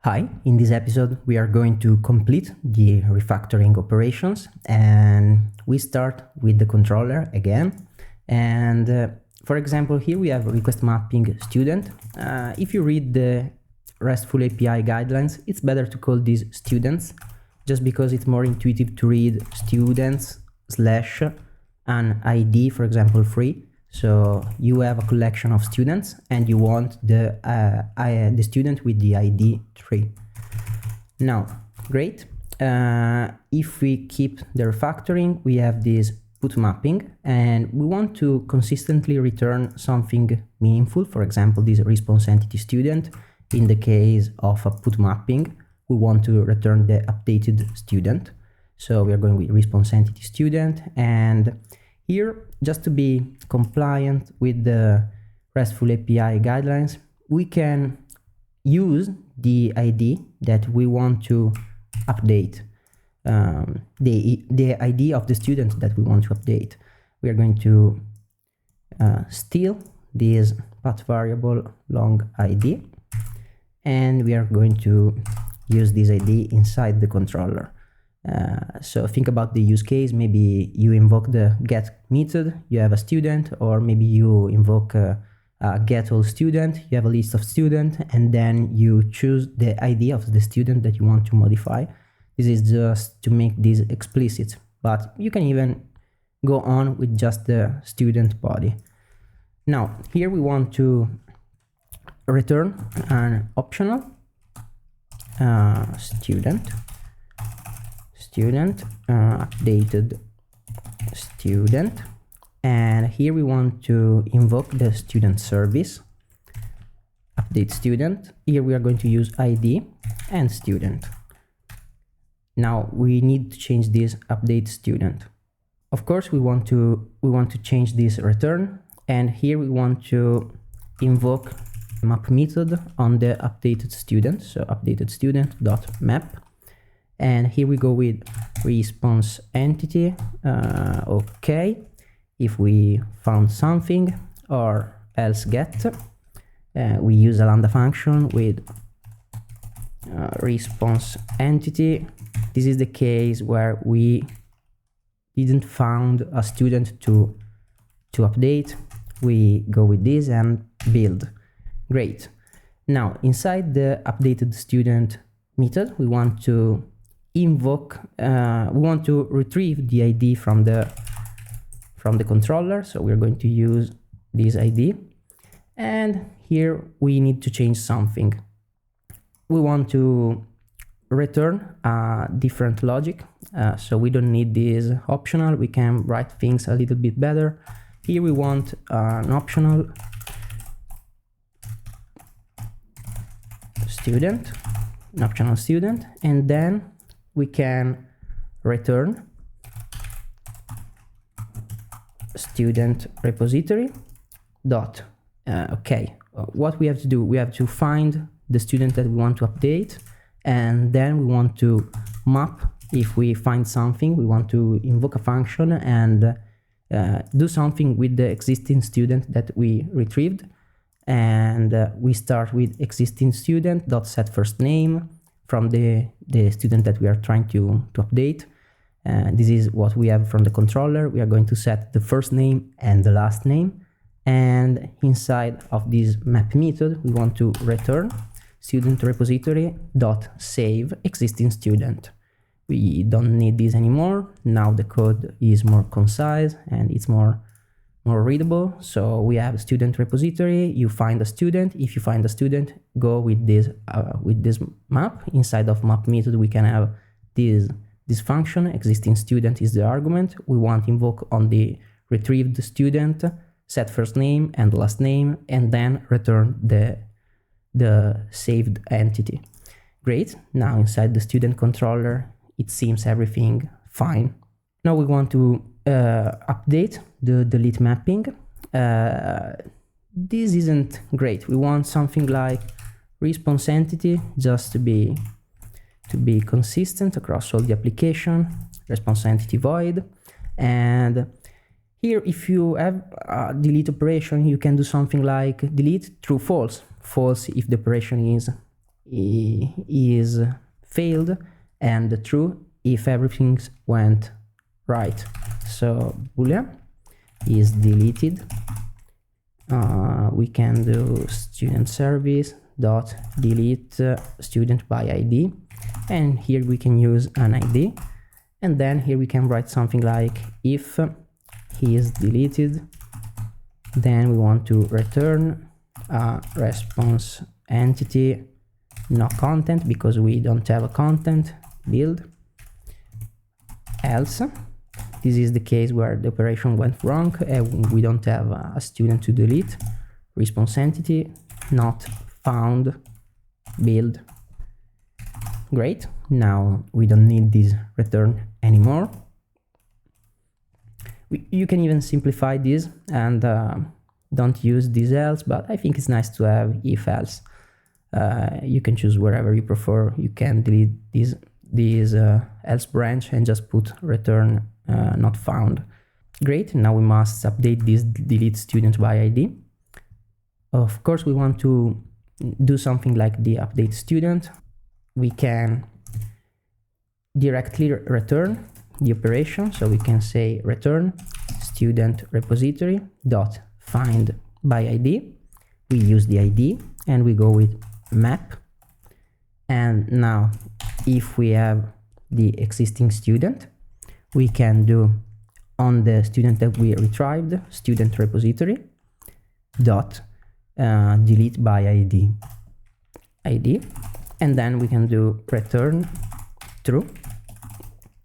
Hi, in this episode we are going to complete the refactoring operations, and we start with the controller again. And for example, here we have request mapping student. If you read the RESTful API guidelines, it's better to call these students just because it's more intuitive to read students slash an ID, for example, free. So you have a collection of students and you want the student with the ID 3. Now, great. If we keep the refactoring, we have this put mapping, and we want to consistently return something meaningful. For example, this response entity student. In the case of a put mapping, we want to return the updated student. So we are going with response entity student, and here, just to be compliant with the RESTful API guidelines, we can use the ID that we want to update, the ID of the student that we want to update. We are going to steal this path variable long ID, and we are going to use this ID inside the controller. So think about the use case. Maybe you invoke the get method, you have a student, or maybe you invoke a get all student, you have a list of students, and then you choose the ID of the student that you want to modify. This is just to make this explicit, but you can even go on with just the student body. Now, here we want to return an optional student updated student, and here we want to invoke the student service update student. Here we are going to use ID and student. Now we need to change this update student. Of course, we want to change this return, and here we want to invoke map method on the updated student. So updated student dot map. And here we go with response entity. Okay, if we found something, or else get, we use a lambda function with response entity. This is the case where we didn't found a student to update. We go with this and build. Great. Now inside the updated student method, we want to invoke, we want to retrieve the ID from the controller. So we're going to use this ID, and here we need to change something. We want to return a different logic, so we don't need this optional. We can write things a little bit better. Here we want an optional student, and then we can return student repository dot. Okay, what we have to do, we have to find the student that we want to update, and then we want to map. If we find something, we want to invoke a function and do something with the existing student that we retrieved. And we start with existing student dot set first name from the student that we are trying to update. This is what we have from the controller. We are going to set the first name and the last name, and inside of this map method we want to return student repository dot save existing student. We don't need this anymore. Now the code is more concise and it's more readable. So we have student repository, you find a student. If you find a student, go with this map. Inside of map method we can have this function. Existing student is the argument. We want to invoke on the retrieved student, set first name and last name, and then return the saved entity. Great. Now inside the student controller it seems everything fine. Now we want to update the delete mapping. This isn't great. We want something like response entity, just to be consistent across all the application. Response entity void. And here, if you have a delete operation, you can do something like delete true false. False if the operation is failed, and true if everything went right. So boolean is deleted. We can do student service dot delete student by ID, and here we can use an ID, and then here we can write something like if he is deleted, then we want to return a response entity, no content, because we don't have a content build. Else, this is the case where the operation went wrong and we don't have a student to delete. Response entity not found build. Great, now we don't need this return anymore. You can even simplify this and don't use this else, but I think it's nice to have if else. You can choose wherever you prefer. You can delete this else branch and just put return not found. Great, now we must update this delete student by ID. Of course, we want to do something like the update student. We can directly return the operation, so we can say return student repository dot find by ID. We use the ID and we go with map, and now if we have the existing student, we can do on the student that we retrieved student repository dot delete by ID, and then we can do return true.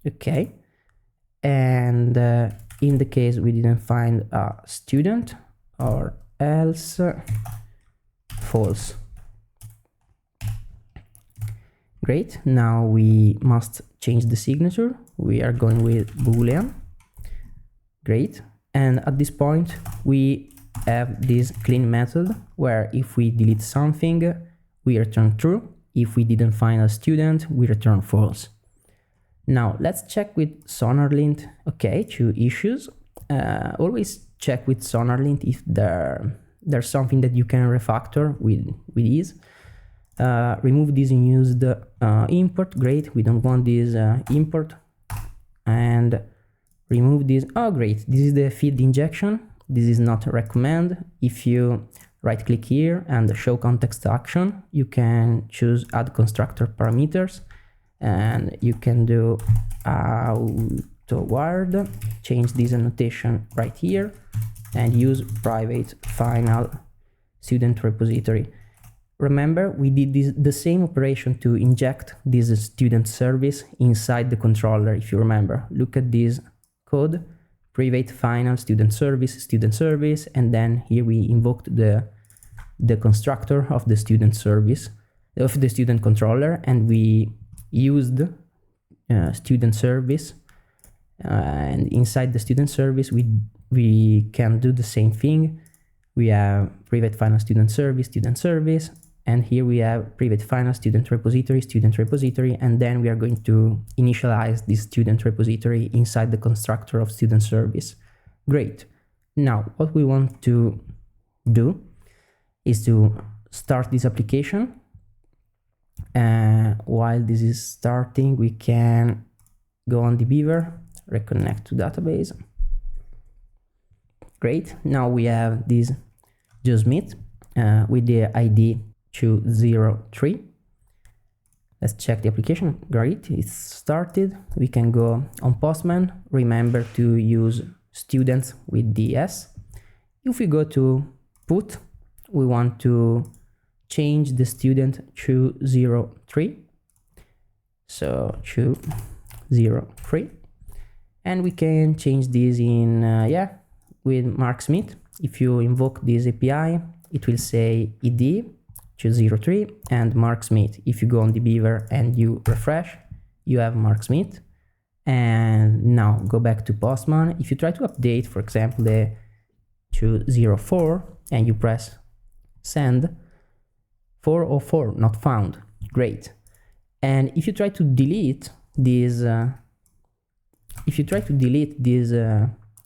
Okay, and in the case we didn't find a student, or else false. Great, now we must change the signature. We are going with boolean. Great, and at this point we have this clean method where if we delete something we return true, if we didn't find a student we return false. Now let's check with SonarLint. Okay, 2 issues. Always check with SonarLint if there's something that you can refactor with ease. Remove this unused import. Great, we don't want this import. And remove this. Oh great, this is the feed injection. This is not recommend. If you right click here and show context action, you can choose add constructor parameters, and you can do autoward, change this annotation right here, and use private final student repository. Remember, we did the same operation to inject this student service inside the controller. If you remember, look at this code, private final student service, and then here we invoked the constructor of the student service, of the student controller, and we used student service, and inside the student service we can do the same thing. We have private final student service, and here we have private final student repository, and then we are going to initialize this student repository inside the constructor of student service. Great. Now what we want to do is to start this application. While this is starting, we can go on the Beaver, reconnect to database. Great, now we have this JustMeet with the ID 203. Let's check the application. Great, it's started. We can go on Postman. Remember to use students with DS. If we go to put, we want to change the student 203. So 203. And we can change this in, with Mark Smith. If you invoke this API, it will say ID 203 and Mark Smith. If you go on the Beaver and you refresh, you have Mark Smith. And now go back to Postman. If you try to update, for example, the 204 and you press send, 404 not found. Great. And if you try to delete this,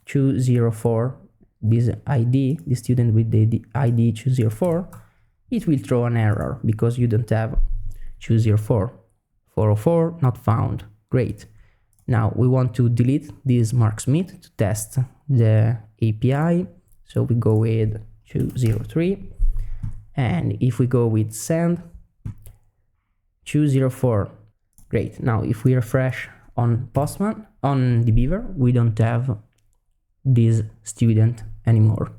204, this ID, the student with the ID 204, it will throw an error because you don't have 204. 404 not found. Great. Now we want to delete this Mark Smith to test the API. So we go with 203. And if we go with send, 204. Great. Now if we refresh on Postman, on the Beaver, we don't have this student anymore.